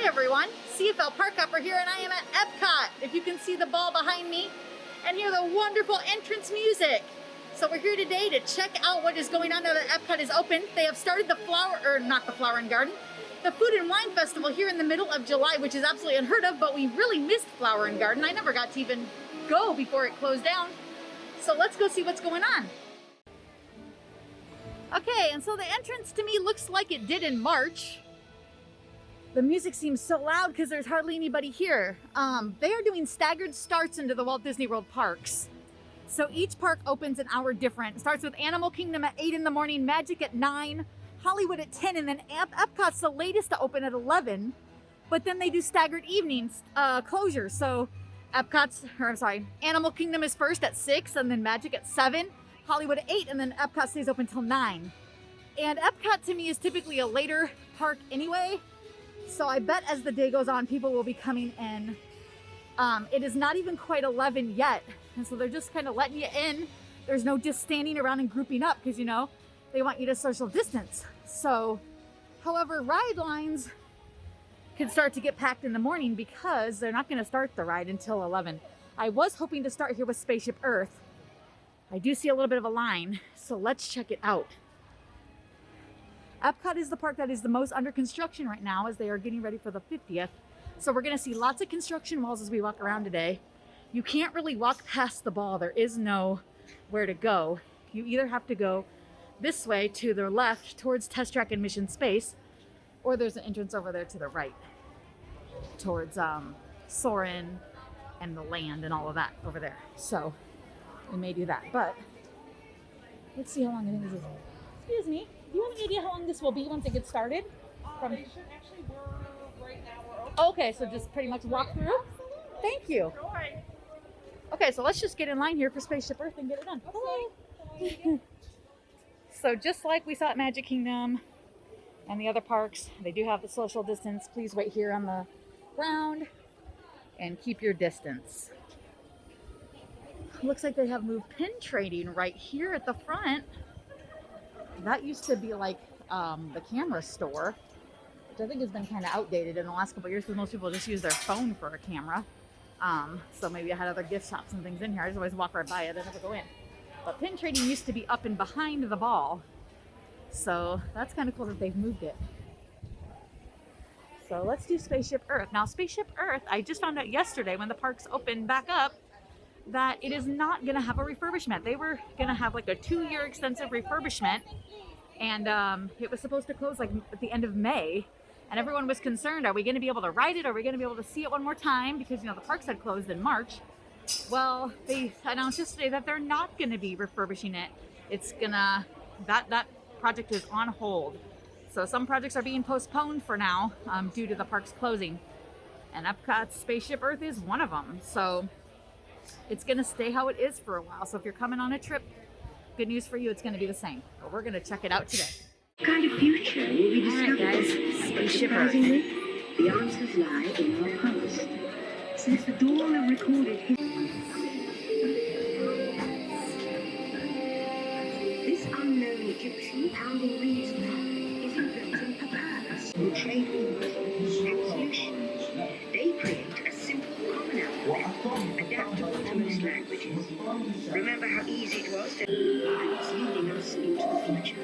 everyone, CFL Park Hopper here, and I am at Epcot. If you can see the ball behind me and hear the wonderful entrance music. So we're here today to check out what is going on now that Epcot is open. They have started the the Food and Wine Festival here in the middle of July, which is absolutely unheard of, but we really missed Flower and Garden. I never got to even go before it closed down. So let's go see what's going on. Okay, and so the entrance to me looks like it did in March. The music seems so loud because there's hardly anybody here. They are doing staggered starts into the Walt Disney World parks. So each park opens an hour different. It starts with Animal Kingdom at 8 in the morning, Magic at 9, Hollywood at 10, and then Epcot's the latest to open at 11. But then they do staggered evenings closures. So Animal Kingdom is first at 6, and then Magic at 7, Hollywood at 8, and then Epcot stays open till 9. And Epcot to me is typically a later park anyway. So I bet as the day goes on, people will be coming in. It is not even quite 11 yet. And so they're just kind of letting you in. There's no just standing around and grouping up because, you know, they want you to social distance. So, however, ride lines can start to get packed in the morning because they're not going to start the ride until 11. I was hoping to start here with Spaceship Earth. I do see a little bit of a line, so let's check it out. Epcot is the park that is the most under construction right now as they are getting ready for the 50th. So we're going to see lots of construction walls as we walk around today. You can't really walk past the ball. There is no where to go. You either have to go this way to the left towards Test Track and Mission Space, or there's an entrance over there to the right towards Soarin' and the land and all of that over there. So we may do that, but let's see how long I think this is. Excuse me, do you have any idea how long this will be once it gets started? They should actually, right now we're open. Okay, so just pretty much walk through? Absolutely. Thank you. Sure. Okay, so let's just get in line here for Spaceship Earth and get it done. Hello. So just like we saw at Magic Kingdom and the other parks, they do have the social distance. Please wait here on the ground and keep your distance. Looks like they have moved pin trading right here at the front. That used to be like the camera store, which I think has been kind of outdated in the last couple of years because most people just use their phone for a camera. So maybe I had other gift shops and things in here. I just always walk right by it. I never go in. But pin trading used to be up and behind the ball. So that's kind of cool that they've moved it. So let's do Spaceship Earth. Now Spaceship Earth, I just found out yesterday when the parks opened back up that it is not going to have a refurbishment. They were going to have like a 2-year extensive refurbishment. And it was supposed to close like at the end of May. And everyone was concerned, are we going to be able to ride it? Are we going to be able to see it one more time? Because, you know, the parks had closed in March. Well, they announced yesterday that they're not going to be refurbishing it. It's gonna, that project is on hold. So some projects are being postponed for now due to the parks closing. And Epcot's Spaceship Earth is one of them. So it's going to stay how it is for a while. So if you're coming on a trip, good news for you, it's going to be the same. But we're going to check it out today. What kind of future will we discover? All right, guys. Spaceship Earth. The answers lie in our past. Since the dawn of recorded history, this unknown Egyptian pounding reeds is inventing papyrus and trade winds, evolution. They create a simple common alphabet, adaptable to most languages. Remember how easy it was to... and it's leading us into the future.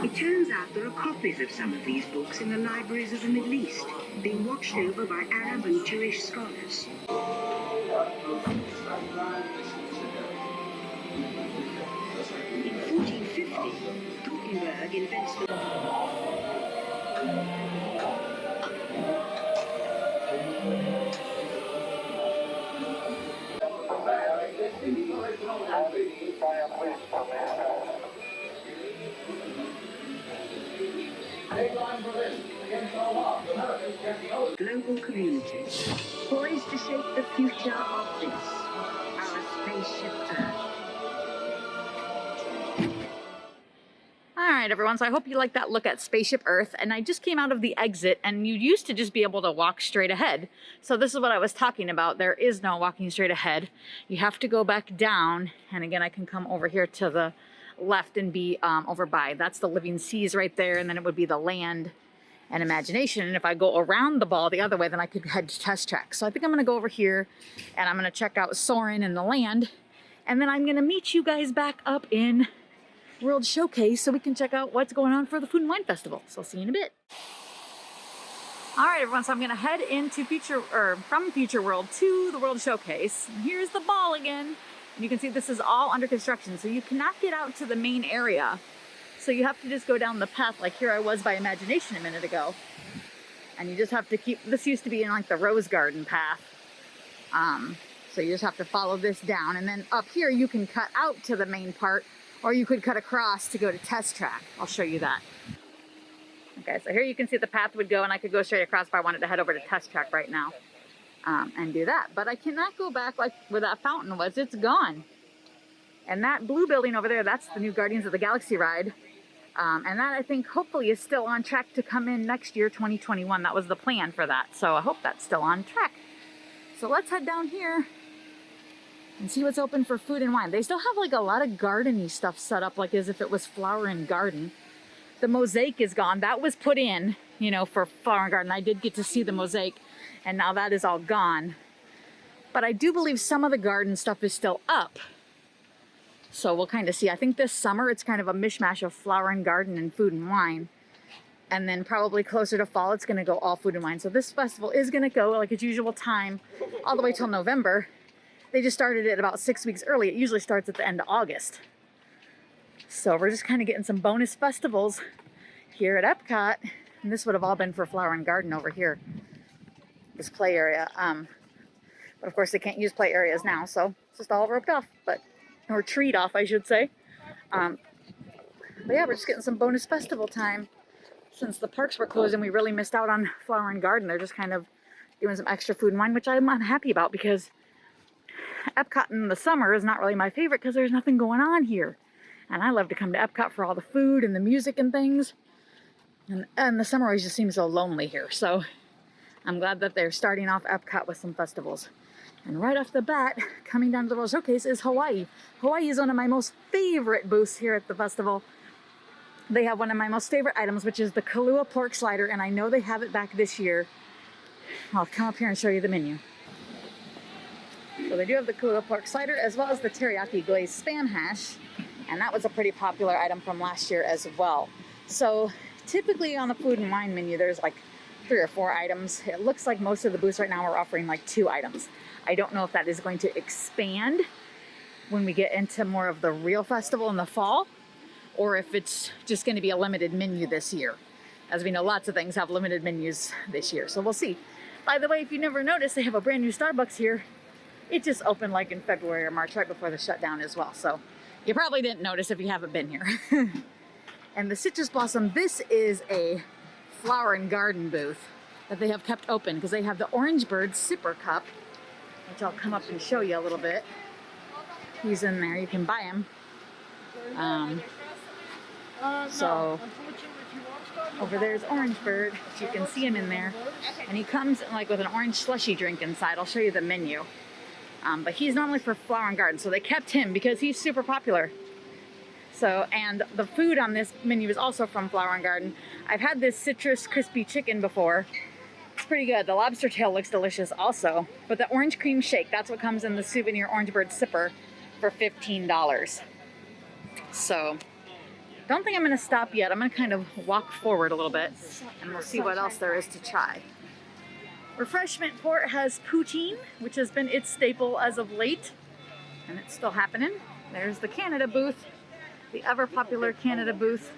It turns out there are copies of some of these books in the libraries of the Middle East, being watched over by Arab and Jewish scholars. In 1450, Gutenberg invents the... global community, poised to shape the future of this, our Spaceship Earth. All right, everyone, so I hope you like that look at Spaceship Earth. And I just came out of the exit, and you used to just be able to walk straight ahead. So this is what I was talking about. There is no walking straight ahead. You have to go back down, and again, I can come over here to the left and be over by. That's the Living Seas right there, and then it would be the Land and Imagination. And if I go around the ball the other way, then I could head to Test Track. So I think I'm gonna go over here, and I'm gonna check out Soarin' and the Land, and then I'm gonna meet you guys back up in World Showcase so we can check out what's going on for the Food and Wine Festival. So I'll see you in a bit. All right, everyone, so I'm gonna head into from Future World to the World Showcase. And here's the ball again. And you can see this is all under construction, so you cannot get out to the main area. So you have to just go down the path, like here I was by Imagination a minute ago. And you just have to keep, this used to be in like the Rose Garden path. So you just have to follow this down. And then up here you can cut out to the main part, or you could cut across to go to Test Track. I'll show you that. Okay, so here you can see the path would go, and I could go straight across if I wanted to head over to Test Track right now and do that. But I cannot go back like where that fountain was. It's gone. And that blue building over there, that's the new Guardians of the Galaxy ride. And that, I think, hopefully is still on track to come in next year, 2021. That was the plan for that. So I hope that's still on track. So let's head down here and see what's open for food and wine. They still have like a lot of garden-y stuff set up, like as if it was Flower and Garden. The mosaic is gone. That was put in, you know, for Flower and Garden. I did get to see the mosaic, and now that is all gone. But I do believe some of the garden stuff is still up. So we'll kind of see. I think this summer it's kind of a mishmash of Flower and Garden and food and wine. And then probably closer to fall, it's gonna go all food and wine. So this festival is gonna go like its usual time all the way till November. They just started it about 6 weeks early. It usually starts at the end of August. So we're just kind of getting some bonus festivals here at Epcot. And this would have all been for Flower and Garden over here, this play area. But of course they can't use play areas now, so it's just all roped off, or treed off, I should say. But yeah, we're just getting some bonus festival time. Since the parks were closed and we really missed out on Flower and Garden, they're just kind of doing some extra food and wine, which I'm happy about, because Epcot in the summer is not really my favorite because there's nothing going on here. And I love to come to Epcot for all the food and the music and things. And the summer always just seems so lonely here. So I'm glad that they're starting off Epcot with some festivals. And right off the bat, coming down to the World Showcase is Hawaii. Hawaii is one of my most favorite booths here at the festival. They have one of my most favorite items, which is the Kahlua pork slider, and I know they have it back this year. I'll come up here and show you the menu. So they do have the Tequila pork slider as well as the teriyaki glazed spam hash, and that was a pretty popular item from last year as well. So typically on the food and wine menu there's like 3 or 4 items. It looks like most of the booths right now are offering like 2 items. I don't know if that is going to expand when we get into more of the real festival in the fall, or if it's just going to be a limited menu this year. As we know, lots of things have limited menus this year, so we'll see. By the way, if you never noticed, they have a brand new Starbucks here. It just opened like in February or March, right before the shutdown as well. So you probably didn't notice if you haven't been here. And the Citrus Blossom, this is a Flower and Garden booth that they have kept open because they have the Orange Bird Sipper Cup, which I'll come up and show you a little bit. He's in there, you can buy him. So over there's Orange Bird, you can see him in there. And he comes like with an orange slushy drink inside. I'll show you the menu. But he's normally for Flower and Garden, so they kept him because he's super popular. So, and the food on this menu is also from Flower and Garden. I've had this citrus crispy chicken before. It's pretty good. The lobster tail looks delicious also. But the orange cream shake, that's what comes in the souvenir Orange Bird Sipper for $15. So, don't think I'm going to stop yet. I'm going to kind of walk forward a little bit and we'll see what else there is to try. Refreshment Port has poutine, which has been its staple as of late, and it's still happening. There's the Canada booth, the ever popular Canada booth,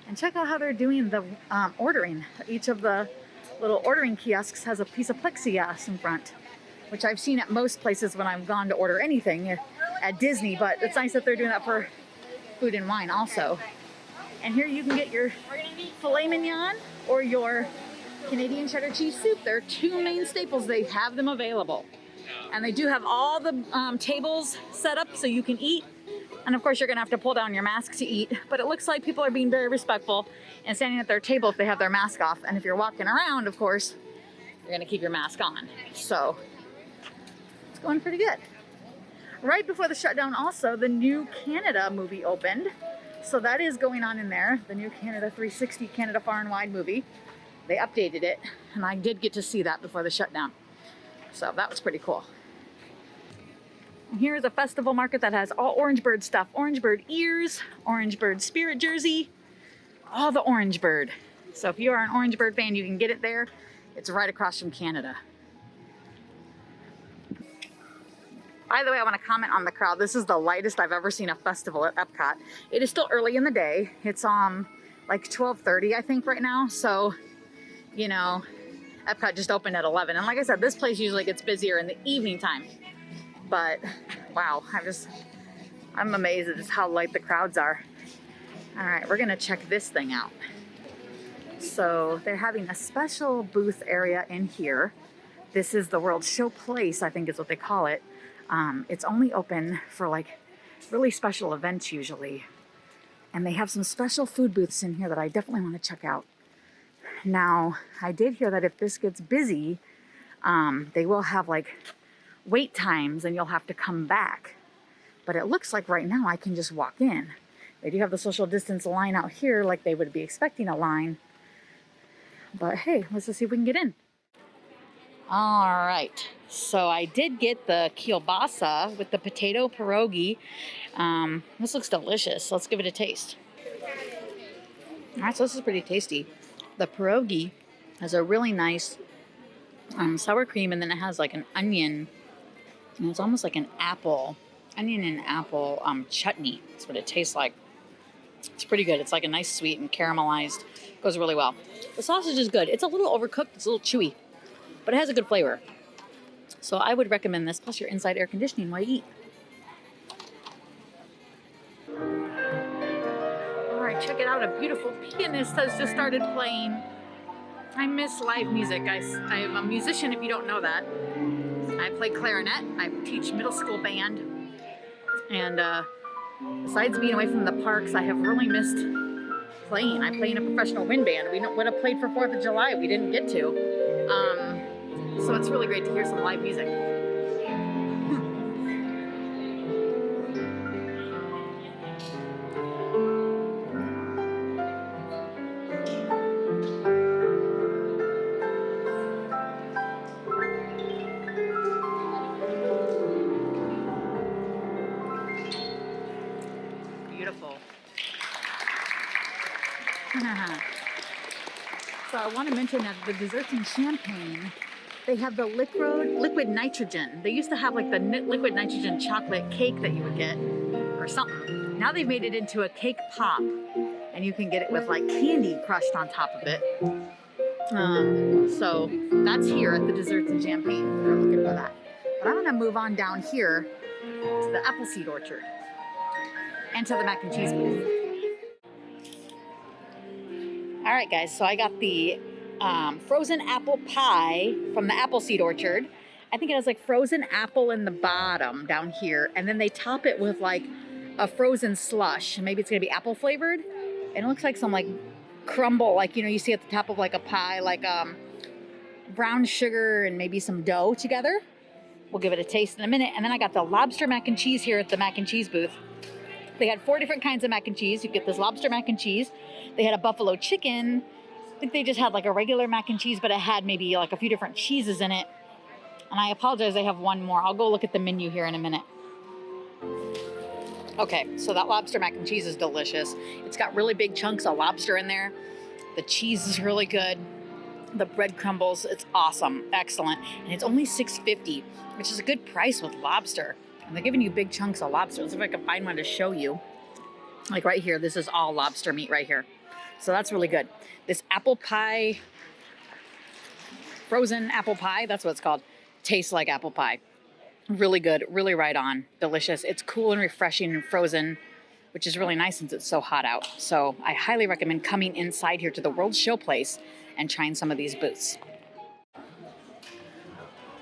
and check out how they're doing the ordering. Each of the little ordering kiosks has a piece of plexiglass in front, which I've seen at most places when I've gone to order anything at Disney, but it's nice that they're doing that for food and wine also. And here you can get your filet mignon or your Canadian cheddar cheese soup. There are 2 main staples. They have them available. And they do have all the tables set up so you can eat And of course, you're gonna have to pull down your mask to eat, but it looks like people are being very respectful and standing at their table if they have their mask off. And if you're walking around, of course, you're gonna keep your mask on. So it's going pretty good. Right before the shutdown also, the new Canada movie opened. So that is going on in there, the new Canada 360 Canada Far and Wide movie. They updated it, and I did get to see that before the shutdown. So that was pretty cool. And here's a festival market that has all Orange Bird stuff. Orange Bird ears, Orange Bird spirit jersey, all the Orange Bird. So if you are an Orange Bird fan, you can get it there. It's right across from Canada. By the way, I want to comment on the crowd. This is the lightest I've ever seen a festival at Epcot. It is still early in the day. It's like 12:30, I think, right now. So, you know, Epcot just opened at 11. And like I said, this place usually gets busier in the evening time. But wow, I'm amazed at just how light the crowds are. All right, we're gonna check this thing out. So they're having a special booth area in here. This is the World Show Place, I think is what they call it. It's only open for like really special events usually. And they have some special food booths in here that I definitely want to check out. Now, I did hear that if this gets busy, they will have like wait times and you'll have to come back. But it looks like right now I can just walk in. They do have the social distance line out here like they would be expecting a line. But hey, let's just see if we can get in. All right, so I did get the kielbasa with the potato pierogi. This looks delicious. Let's give it a taste. All right, so this is pretty tasty. The pierogi has a really nice sour cream, and then it has like an onion, and it's almost like an onion and apple chutney. That's what it tastes like. It's pretty good. It's like a nice sweet and caramelized. Goes really well. The sausage is good. It's a little overcooked. It's a little chewy, but it has a good flavor. So I would recommend this, plus your inside air conditioning while you eat. All right, check it out. A beautiful pianist has just started playing. I miss live music, guys. I am a musician, if you don't know that. I play clarinet. I teach middle school band. And besides being away from the parks, I have really missed playing. I play in a professional wind band. We would have played for 4th of July. We didn't get to. So it's really great to hear some live music. Beautiful. So I want to mention that the desserts and champagne, they have the liquid nitrogen. They used to have like the liquid nitrogen chocolate cake that you would get or something. Now they've made it into a cake pop, and you can get it with like candy crushed on top of it. So that's here at the desserts and champagne if you're looking for that. But I'm gonna move on down here to the Appleseed Orchard and to the mac and cheese booth. All right, guys, so I got the frozen apple pie from the Appleseed Orchard. I think it has like frozen apple in the bottom down here, and then they top it with like a frozen slush. Maybe it's gonna be apple flavored. And it looks like some like crumble, like, you know, you see at the top of like a pie, like brown sugar and maybe some dough together. We'll give it a taste in a minute. And then I got the lobster mac and cheese here at the mac and cheese booth. They had 4 different kinds of mac and cheese. You get this lobster mac and cheese. They had a buffalo chicken. I think they just had like a regular mac and cheese, but it had maybe like a few different cheeses in it. And I apologize, I have one more. I'll go look at the menu here in a minute. Okay, so that lobster mac and cheese is delicious. It's got really big chunks of lobster in there. The cheese is really good. The bread crumbles, it's awesome, excellent. And it's only $6.50, which is a good price with lobster. And they're giving you big chunks of lobster. Let's see if I can find one to show you. Like right here, this is all lobster meat right here. So that's really good. This apple pie, frozen apple pie, that's what it's called. Tastes like apple pie. Really good, really right on, delicious. It's cool and refreshing and frozen, which is really nice since it's so hot out. So I highly recommend coming inside here to the World Show Place and trying some of these booths.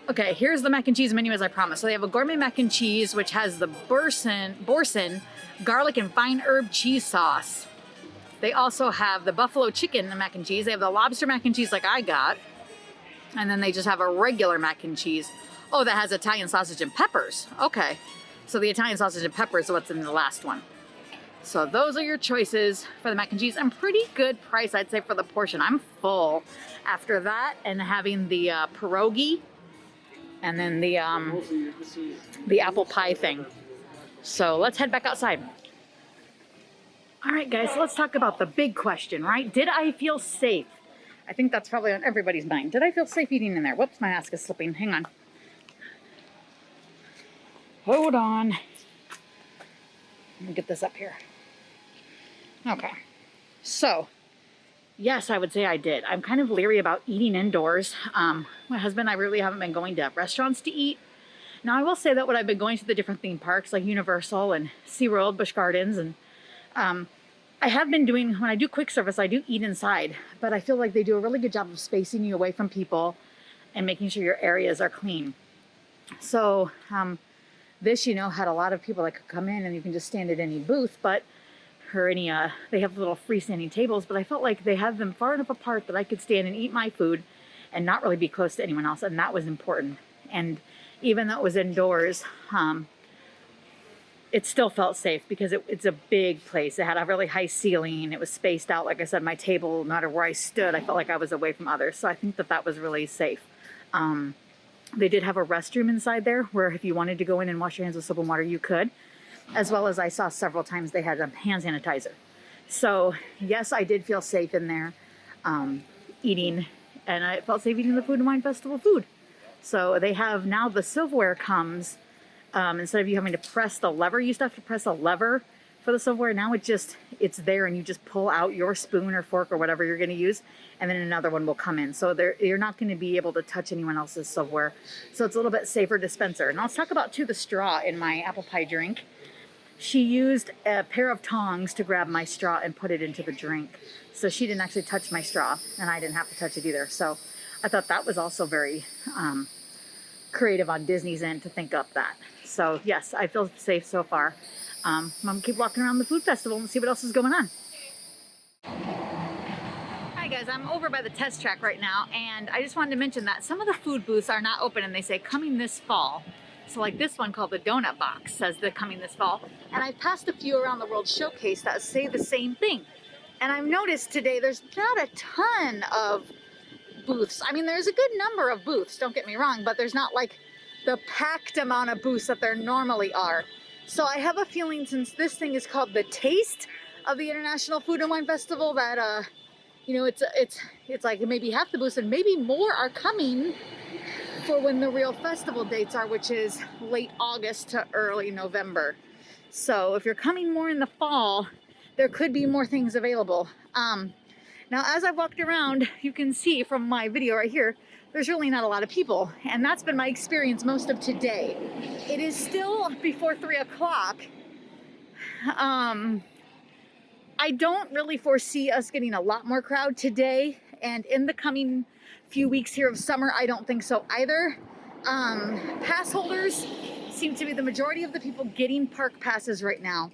Okay, here's the mac and cheese menu as I promised. So they have a gourmet mac and cheese, which has the boursin garlic and fine herb cheese sauce. They also have the buffalo chicken mac and cheese. They have the lobster mac and cheese like I got. And then they just have a regular mac and cheese. Oh, that has Italian sausage and peppers. Okay. So the Italian sausage and peppers is what's in the last one. So those are your choices for the mac and cheese. And pretty good price, I'd say, for the portion. I'm full after that and having the pierogi and then the apple pie thing. So let's head back outside. All right, guys, so let's talk about the big question, right? Did I feel safe? I think that's probably on everybody's mind. Did I feel safe eating in there? Whoops, my mask is slipping. Hang on. Hold on. Let me get this up here. Okay. So, yes, I would say I did. I'm kind of leery about eating indoors. My husband and I really haven't been going to restaurants to eat. Now, I will say that when I've been going to the different theme parks like Universal and SeaWorld, Busch Gardens, and I have been doing, when I do quick service, I do eat inside, but I feel like they do a really good job of spacing you away from people and making sure your areas are clean. So this, you know, had a lot of people that could come in and you can just stand at any booth, but or any, they have little freestanding tables, but I felt like they have them far enough apart that I could stand and eat my food and not really be close to anyone else, and that was important. And even though it was indoors, it still felt safe because it's a big place. It had a really high ceiling. It was spaced out. Like I said, my table, no matter where I stood, I felt like I was away from others. So I think that that was really safe. They did have a restroom inside there where if you wanted to go in and wash your hands with soap and water, you could. As well as I saw several times they had hand sanitizer. So yes, I did feel safe in there eating, and I felt safe eating the Food and Wine Festival food. So they have now the silverware comes, instead of you having to press the lever, you used to have to press a lever for the silverware. Now it's there and you just pull out your spoon or fork or whatever you're going to use, and then another one will come in. So you're not going to be able to touch anyone else's silverware. So it's a little bit safer dispenser. And let's talk about too the straw in my apple pie drink. She used a pair of tongs to grab my straw and put it into the drink. So she didn't actually touch my straw and I didn't have to touch it either. So I thought that was also very creative on Disney's end to think up that. So yes, I feel safe so far. I'm gonna keep walking around the food festival and see what else is going on. Hi guys, I'm over by the test track right now, and I just wanted to mention that some of the food booths are not open and they say coming this fall. So like this one called the Donut Box says they're coming this fall. And I've passed a few around the World Showcase that say the same thing. And I've noticed today there's not a ton of booths. I mean, there's a good number of booths, don't get me wrong, but there's not like the packed amount of booths that there normally are. So I have a feeling, since this thing is called the Taste of the International Food and Wine Festival, that you know, it's like maybe half the booths and maybe more are coming for when the real festival dates are, which is late August to early November. So if you're coming more in the fall, there could be more things available. Now, as I've walked around, you can see from my video right here, there's really not a lot of people. And that's been my experience most of today. It is still before 3 o'clock. I don't really foresee us getting a lot more crowd today. And in the coming few weeks here of summer, I don't think so either. Pass holders seem to be the majority of the people getting park passes right now.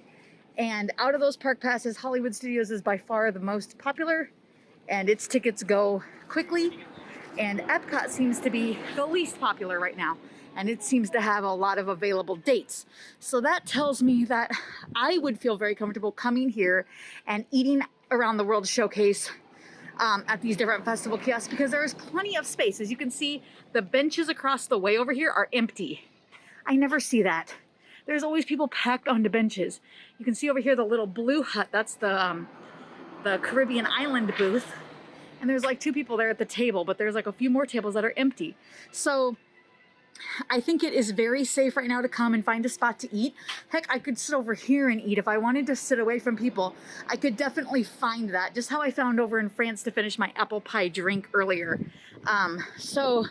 And out of those park passes, Hollywood Studios is by far the most popular, and its tickets go quickly. And Epcot seems to be the least popular right now, and it seems to have a lot of available dates. So that tells me that I would feel very comfortable coming here and eating around the World Showcase at these different festival kiosks, because there is plenty of space. As you can see, the benches across the way over here are empty. I never see that. There's always people packed onto benches. You can see over here the little blue hut. That's the Caribbean island booth. And there's like 2 people there at the table, but there's like a few more tables that are empty. So I think it is very safe right now to come and find a spot to eat. Heck, I could sit over here and eat. If I wanted to sit away from people, I could definitely find that. Just how I found over in France to finish my apple pie drink earlier. So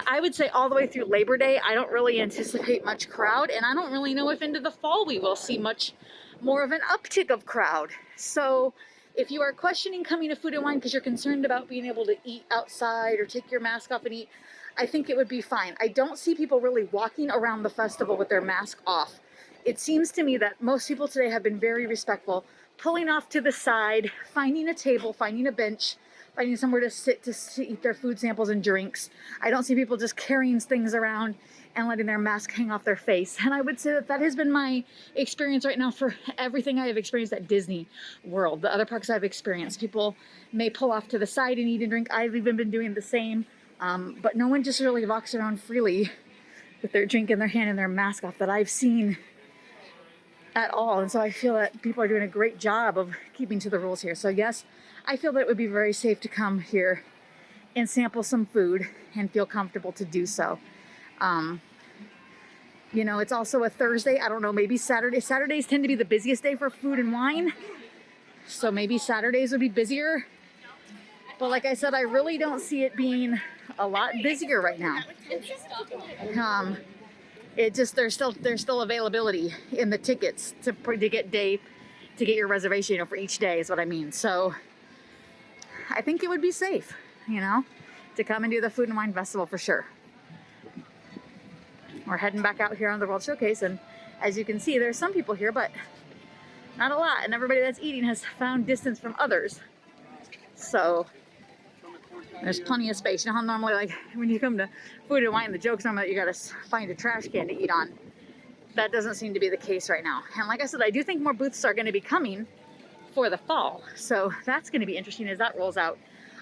I would say all the way through Labor Day, I don't really anticipate much crowd, and I don't really know if into the fall we will see much more of an uptick of crowd. So if you are questioning coming to Food and Wine because you're concerned about being able to eat outside or take your mask off and eat, I think it would be fine. I don't see people really walking around the festival with their mask off. It seems to me that most people today have been very respectful, pulling off to the side, finding a table, finding a bench, finding somewhere to sit to eat their food samples and drinks. I don't see people just carrying things around and letting their mask hang off their face. And I would say that that has been my experience right now for everything I have experienced at Disney World. The other parks I've experienced, people may pull off to the side and eat and drink. I've even been doing the same, but no one just really walks around freely with their drink in their hand and their mask off that I've seen at all. And so I feel that people are doing a great job of keeping to the rules here. So yes, I feel that it would be very safe to come here and sample some food and feel comfortable to do so. You know, it's also a Thursday. I don't know, maybe Saturday. Saturdays tend to be the busiest day for food and wine. So maybe Saturdays would be busier. But like I said, I really don't see it being a lot busier right now. It just, there's still availability in the tickets to get your reservation, you know, for each day is what I mean. So I think it would be safe, you know, to come and do the Food and Wine Festival for sure. We're heading back out here on the World Showcase, and as you can see, there's some people here, but not a lot, and everybody that's eating has found distance from others. So there's plenty of space. You know how normally, like, when you come to Food and Wine, the joke's normally that you gotta find a trash can to eat on. That doesn't seem to be the case right now. And like I said, I do think more booths are gonna be coming for the fall. So that's gonna be interesting as that rolls out.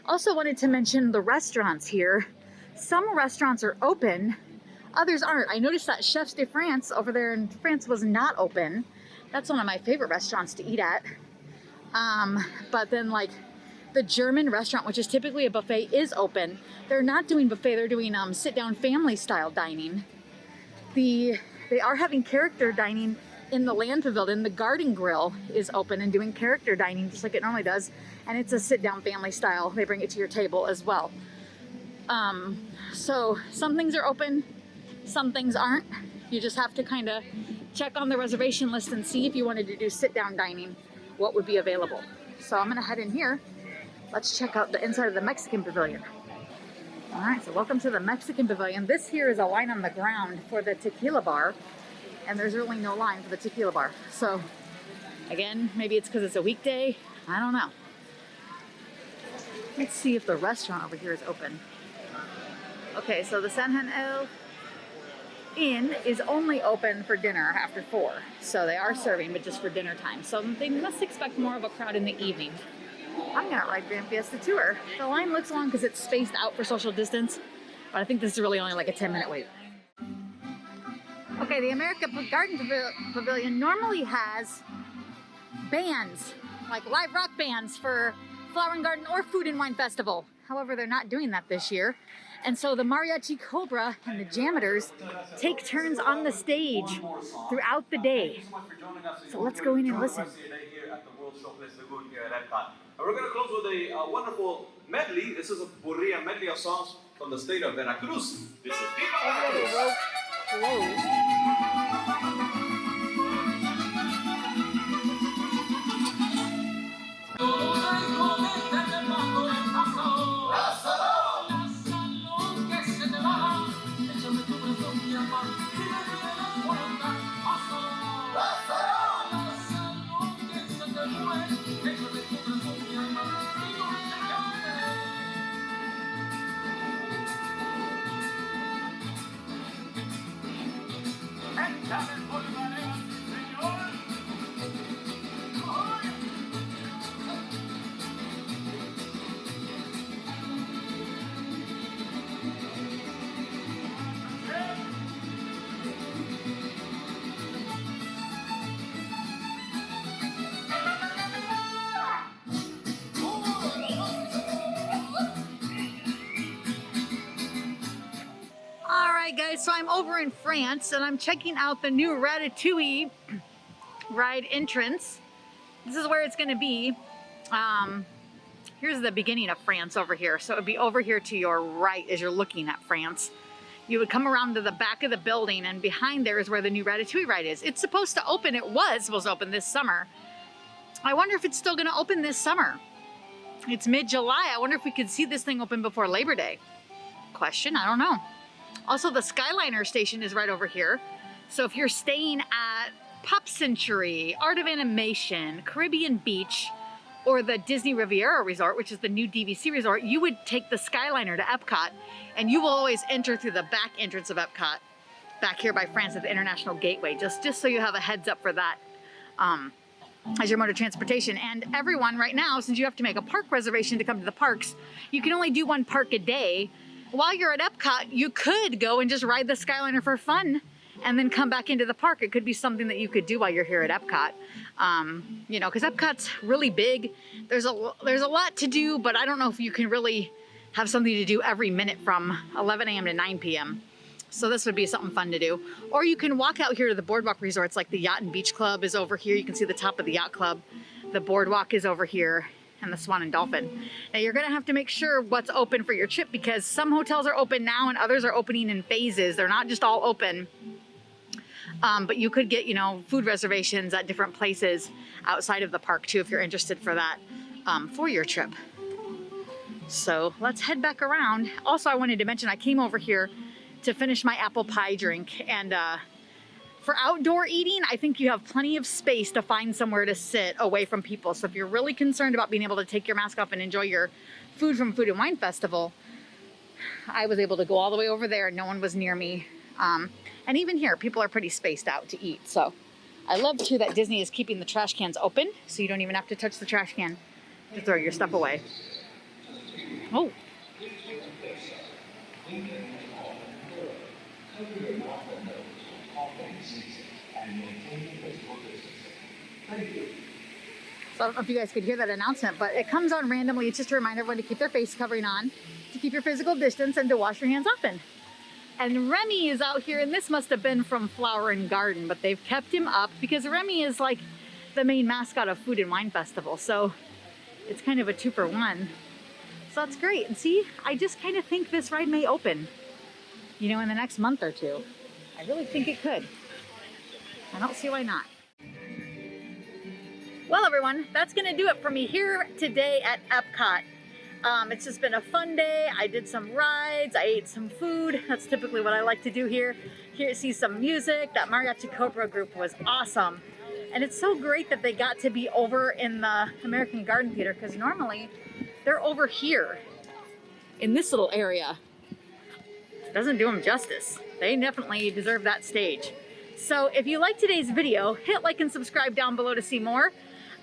Also wanted to mention the restaurants here. Some restaurants are open, others aren't. I noticed that Chefs de France over there in France was not open. That's one of my favorite restaurants to eat at. But then like the German restaurant, which is typically a buffet, is open. They're not doing buffet, they're doing sit-down family style dining. They are having character dining in the Land Pavilion. The Garden Grill is open and doing character dining just like it normally does. And it's a sit-down family style. They bring it to your table as well. So some things are open, some things aren't. You just have to kind of check on the reservation list and see if you wanted to do sit-down dining, what would be available. So I'm gonna head in here. Let's check out the inside of the Mexican Pavilion. All right, so welcome to the Mexican Pavilion. This here is a line on the ground for the Tequila Bar, and there's really no line for the Tequila Bar. So again, maybe it's because it's a weekday, I don't know. Let's see if the restaurant over here is open. Okay, so the San Juan Inn is only open for dinner after 4. So they are serving, but just for dinner time. So they must expect more of a crowd in the evening. I'm gonna ride Grand Fiesta Tour. The line looks long because it's spaced out for social distance, but I think this is really only like a 10-minute wait. Okay, the America Garden Pavilion normally has bands, like live rock bands for Flower and Garden or Food and Wine Festival. However, they're not doing that this year. And so the Mariachi Cobra and the Jameters take turns on the stage throughout the day. So let's go in and listen. We're going to close with a wonderful medley. This is a Burria medley of songs from the state of Veracruz. This is Viva Veracruz. Guys, so I'm over in France and I'm checking out the new Ratatouille ride entrance. This is where it's going to be. Here's the beginning of France over here. So it would be over here to your right as you're looking at France. You would come around to the back of the building, and behind there is where the new Ratatouille ride is. It's supposed to open. It was supposed to open this summer. I wonder if it's still going to open this summer. It's mid-July. I wonder if we could see this thing open before Labor Day. question. I don't know. Also, the Skyliner station is right over here. So if you're staying at Pop Century, Art of Animation, Caribbean Beach, or the Disney Riviera Resort, which is the new DVC resort, you would take the Skyliner to Epcot, and you will always enter through the back entrance of Epcot, back here by France at the International Gateway, just so you have a heads up for that as your mode of transportation. And everyone right now, since you have to make a park reservation to come to the parks, you can only do one park a day. While you're at Epcot, you could go and just ride the Skyliner for fun and then come back into the park. It could be something that you could do while you're here at Epcot. You know, because Epcot's really big. There's a lot to do, but I don't know if you can really have something to do every minute from 11 a.m. to 9 p.m. So this would be something fun to do. Or you can walk out here to the boardwalk resorts, like the Yacht and Beach Club is over here. You can see the top of the Yacht Club. The boardwalk is over here, and the Swan and Dolphin. Now you're gonna have to make sure what's open for your trip, because some hotels are open now and others are opening in phases. They're not just all open. But you could get, you know, food reservations at different places outside of the park too, if you're interested for that, for your trip. So let's head back around. Also, I wanted to mention, I came over here to finish my apple pie drink, and for outdoor eating, I think you have plenty of space to find somewhere to sit away from people. So if you're really concerned about being able to take your mask off and enjoy your food from Food and Wine Festival, I was able to go all the way over there and no one was near me. And even here, people are pretty spaced out to eat. So I love too that Disney is keeping the trash cans open, so you don't even have to touch the trash can to throw your stuff away. Oh. So I don't know if you guys could hear that announcement, but it comes on randomly. It's just to remind everyone to keep their face covering on, to keep your physical distance, and to wash your hands often. And Remy is out here, and this must have been from Flower and Garden, but they've kept him up because Remy is like the main mascot of Food and Wine Festival. So it's kind of a 2-for-1. So that's great. And see, I just kind of think this ride may open, you know, in the next month or two. I really think it could. I don't see why not. Well, everyone, that's going to do it for me here today at Epcot. It's just been a fun day. I did some rides. I ate some food. That's typically what I like to do here. Here, see some music. That Mariachi Cobra group was awesome. And it's so great that they got to be over in the American Garden Theater, because normally they're over here in this little area. Doesn't do them justice. They definitely deserve that stage. So if you like today's video, hit like and subscribe down below to see more.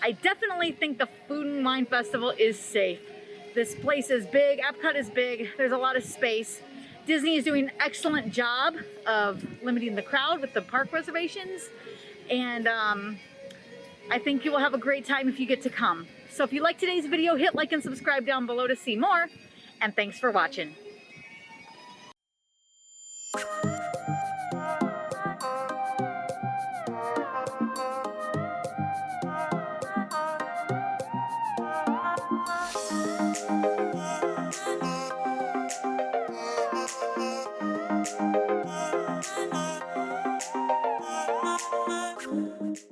I definitely think the Food and Wine Festival is safe. This place is big, Epcot is big, there's a lot of space. Disney is doing an excellent job of limiting the crowd with the park reservations. And I think you will have a great time if you get to come. So if you like today's video, hit like and subscribe down below to see more. And thanks for watching.